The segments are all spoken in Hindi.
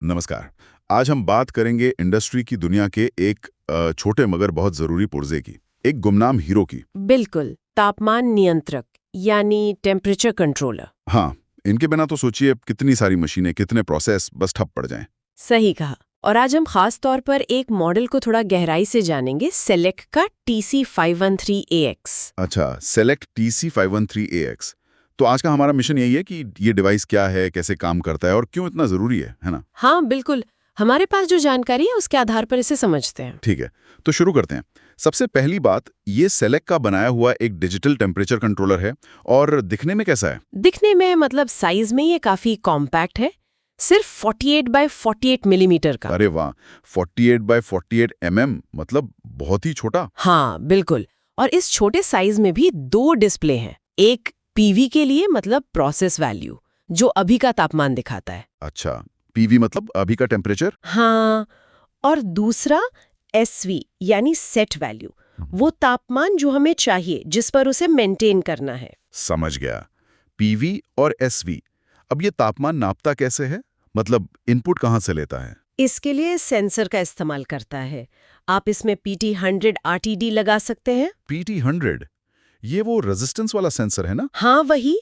नमस्कार। आज हम बात करेंगे इंडस्ट्री की दुनिया के एक छोटे मगर बहुत जरूरी पुर्जे की, एक गुमनाम हीरो की। बिल्कुल, तापमान नियंत्रक यानी टेम्परेचर कंट्रोलर। हाँ, इनके बिना तो सोचिए कितनी सारी मशीनें, कितने प्रोसेस बस ठप पड़ जाएं। सही कहा। और आज हम खास तौर पर एक मॉडल को थोड़ा गहराई से जानेंगे, सेलेक्ट का TC513AX। अच्छा, सेलेक्ट TC513AX। तो आज का हमारा मिशन यही है कि ये डिवाइस क्या है, कैसे काम करता है और क्यों इतना जरूरी है ना? हाँ बिल्कुल, हमारे पास जो जानकारी है उसके आधार पर इसे समझते हैं। ठीक है, तो शुरू करते हैं। सबसे पहली बात, ये सेलेक्ट का बनाया हुआ एक डिजिटल टेम्परेचर कंट्रोलर है और दिखने में कैसा है? दिखने में मतलब साइज में ये काफी कॉम्पैक्ट है, सिर्फ 48 बाय 48 मिलीमीटर का। अरे वाह, 48 बाय 48 मतलब बहुत ही छोटा। हाँ बिल्कुल, और इस छोटे साइज में भी दो डिस्प्ले हैं। एक पीवी के लिए मतलब प्रोसेस वैल्यू, जो अभी का तापमान दिखाता है। अच्छा, पीवी मतलब अभी का टेम्परेचर। हाँ, और दूसरा एसवी यानी सेट वैल्यू, वो तापमान जो हमें चाहिए, जिस पर उसे मेंटेन करना है। समझ गया, पीवी और एसवी। अब ये तापमान नापता कैसे है, मतलब इनपुट कहाँ से लेता है? इसके लिए सेंसर का इस्तेमाल करता है। आप इसमें PT100 RTD लगा सकते हैं। PT100, ये वो रेजिस्टेंस वाला सेंसर है ना? हाँ वही,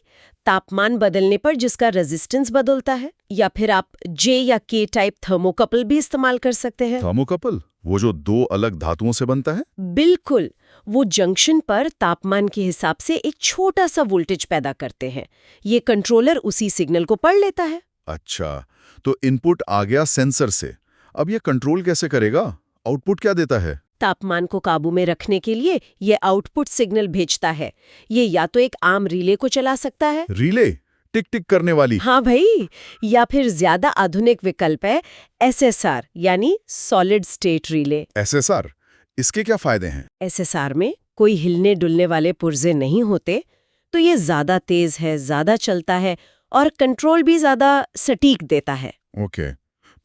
तापमान बदलने पर जिसका रेजिस्टेंस बदलता है। या फिर आप J या K टाइप थर्मोकपल भी इस्तेमाल कर सकते हैं। थर्मोकपल, वो जो दो अलग धातुओं से बनता है? बिल्कुल, वो जंक्शन पर तापमान के हिसाब से एक छोटा सा वोल्टेज पैदा करते हैं। ये कंट्रोलर उसी सिग्नल को पढ़ लेता है। अच्छा, तो इनपुट आ गया सेंसर से। अब ये कंट्रोल कैसे करेगा? आउटपुट क्या देता है? तापमान को काबू में रखने के लिए ये आउटपुट सिग्नल भेजता है। ये या तो एक आम रिले को चला सकता है। रिले, टिक टिक करने वाली? हाँ भाई, या फिर ज्यादा आधुनिक विकल्प है SSR यानी सॉलिड स्टेट रिले। एसएसआर, इसके क्या फायदे हैं? SSR में कोई हिलने डुलने वाले पुर्जे नहीं होते, तो ये ज्यादा तेज है, ज्यादा चलता है और कंट्रोल भी ज्यादा सटीक देता है। ओके,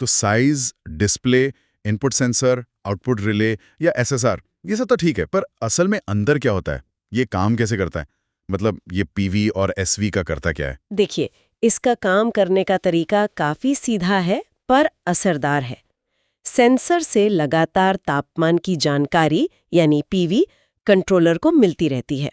तो size, display, input sensor, output relay या एसएसआर, ये सब तो ठीक है, पर असल में अंदर क्या होता है? ये काम कैसे करता है? मतलब ये पीवी और एसवी का करता क्या है? देखिए, इसका काम करने का तरीका काफी सीधा है पर असरदार है। सेंसर से लगातार तापमान की जानकारी यानी पीवी कंट्रोलर को मिलती रहती है।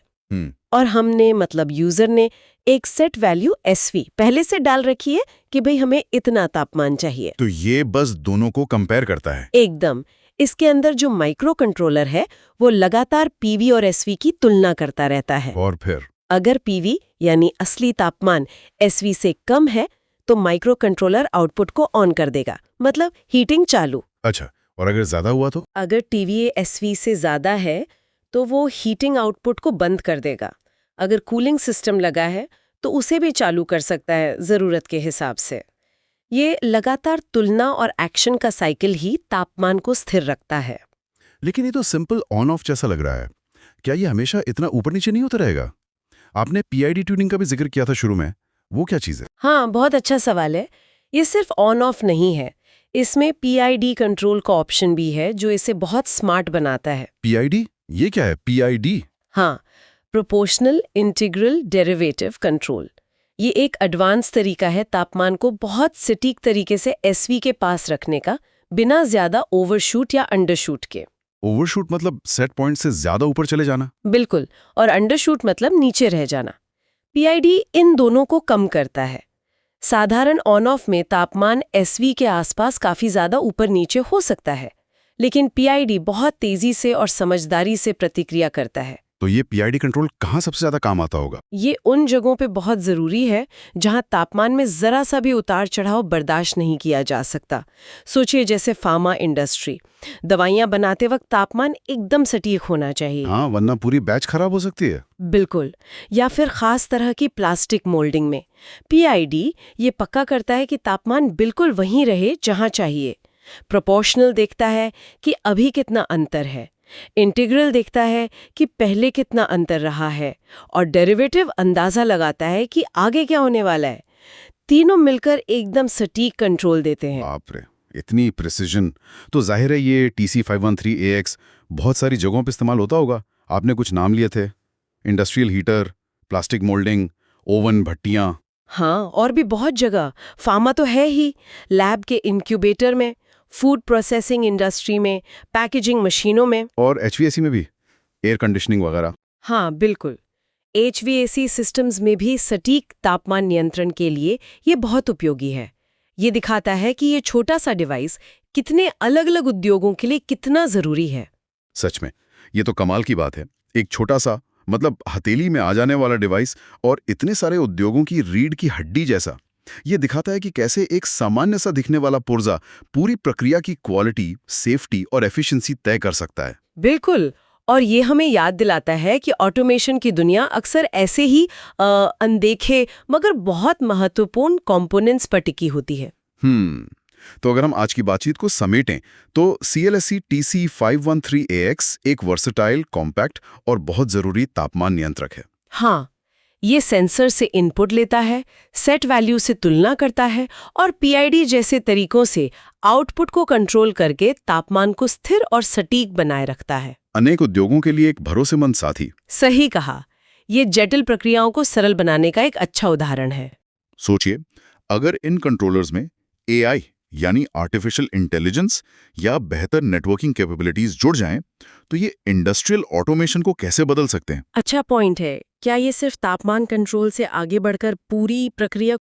और हमने मतलब यूजर ने एक सेट वैल्यू एसवी पहले से डाल रखी है कि भाई हमें इतना तापमान चाहिए। तो ये बस दोनों को कंपेयर करता है? एकदम। इसके अंदर जो माइक्रो कंट्रोलर है वो लगातार पीवी और एसवी की तुलना करता रहता है। और फिर अगर पीवी यानी असली तापमान एसवी से कम है तो माइक्रो कंट्रोलर आउटपुट को ऑन कर देगा, मतलब हीटिंग चालू। अच्छा, और अगर ज्यादा हुआ तो? अगर टीवीए एसवी से ज्यादा है तो वो हीटिंग आउटपुट को बंद कर देगा। अगर कूलिंग सिस्टम लगा है तो उसे भी चालू कर सकता है जरूरत के हिसाब से। ये लगातार तुलना और एक्शन का साइकिल ही तापमान को स्थिर रखता है। लेकिन ये तो सिंपल ऑन ऑफ जैसा लग रहा है। क्या ये हमेशा इतना ऊपर नीचे नहीं होता रहेगा? आपने पीआईडी ट्यूनिंग का भी जिक्र किया था शुरू में, वो क्या चीज है? हाँ, बहुत अच्छा सवाल है। ये सिर्फ ऑन ऑफ नहीं है, इसमें पीआईडी कंट्रोल का ऑप्शन भी है जो इसे बहुत स्मार्ट बनाता है। पीआईडी, ये क्या है पीआईडी? हाँ, प्रोपोर्शनल इंटीग्रल डेरिवेटिव कंट्रोल। ये एक एडवांस तरीका है तापमान को बहुत सटीक तरीके से एसवी के पास रखने का, बिना ज्यादा ओवरशूट या अंडरशूट के। ओवरशूट मतलब सेट पॉइंट से ज्यादा ऊपर चले जाना? बिल्कुल, और अंडरशूट मतलब नीचे रह जाना। पीआईडी इन दोनों को कम करता है। साधारण ऑन ऑफ में तापमान एसवी के आसपास काफी ज्यादा ऊपर नीचे हो सकता है, लेकिन पीआईडी बहुत तेजी से और समझदारी से प्रतिक्रिया करता है। तो ये पीआईडी कंट्रोल कहाँ सबसे ज्यादा काम आता होगा? ये उन जगहों पे बहुत जरूरी है जहां तापमान में जरा सा भी उतार चढ़ाव बर्दाश्त नहीं किया जा सकता। सोचिए जैसे फार्मा इंडस्ट्री, दवाइयां बनाते वक्त तापमान एकदम सटीक होना चाहिए। हाँ, वरना पूरी बैच खराब हो सकती है। बिल्कुल। या फिर खास तरह की प्लास्टिक मोल्डिंग में पीआईडी ये पक्का करता है कि तापमान बिल्कुल वहीं रहे जहां चाहिए। प्रोपोर्शनल देखता है कि अभी कितना अंतर है, इंटीग्रल देखता है कि पहले कितना अंतर रहा है, और डेरिवेटिव अंदाजा लगाता है कि आगे क्या होने वाला है। तीनों मिलकर एकदम सटीक कंट्रोल देते हैं। बाप रे, इतनी प्रिसिजन! तो जाहिर है ये TC513AX बहुत सारी जगहों पे इस्तेमाल होता होगा। आपने कुछ नाम लिए थे, industrial heater, plastic moulding, oven, भट्टियाँ। हाँ, और भी बहुत जगह। फार्मा तो है ही, लैब के इंक्यूबेटर में, फूड प्रोसेसिंग इंडस्ट्री में, पैकेजिंग मशीनों में। और HVAC में भी, एयर कंडीशनिंग वगैरह। हाँ, बिल्कुल। HVAC सिस्टम्स में भी सटीक तापमान नियंत्रण के लिए ये बहुत उपयोगी है। ये दिखाता है कि ये छोटा सा डिवाइस कितने अलग-अलग उद्योगों के लिए कितना जरूरी है। सच में, ये तो कमाल की बात है। एक छोटा सा, मतलब हथेली में आ जाने वाला डिवाइस और इतने सारे उद्योगों की रीढ़ की हड्डी जैसा। ये दिखाता है कि कैसे एक सामान्य सा दिखने वाला पुर्जा पूरी प्रक्रिया की क्वालिटी, सेफ्टी और एफिशिएंसी तय कर सकता है। बिल्कुल। और ये हमें याद दिलाता है कि ऑटोमेशन की दुनिया अक्सर ऐसे ही अनदेखे मगर बहुत महत्वपूर्ण कंपोनेंट्स पर टिकी होती है। तो अगर हम आज की बातचीत को समेटें, तो CLSC TC513AX एक वर्सेटाइल, कॉम्पैक्ट और बहुत जरूरी तापमान नियंत्रक है। हाँ, ये सेंसर से इनपुट लेता है, सेट वैल्यू से तुलना करता है और PID जैसे तरीकों से आउटपुट को कंट्रोल करके तापमान को स्थिर और सटीक बनाए रखता है। अनेक उद्योगों के लिए एक भरोसेमंद साथी। सही कहा। ये जटिल प्रक्रियाओं को सरल बनाने का एक अच्छा उदाहरण है। सोचिए, अगर इन कंट्रोलर्स में AI यानी आर्टिफिशियल इंटेलिजेंस या बेहतर नेटवर्किंग कैपेबिलिटीज जुड़ जाएं, तो ये इंडस्ट्रियल ऑटोमेशन को कैसे बदल सकते हैं। अच्छा पॉइंट है। क्या ये सिर्फ तापमान कंट्रोल से आगे बढ़कर पूरी प्रक्रिया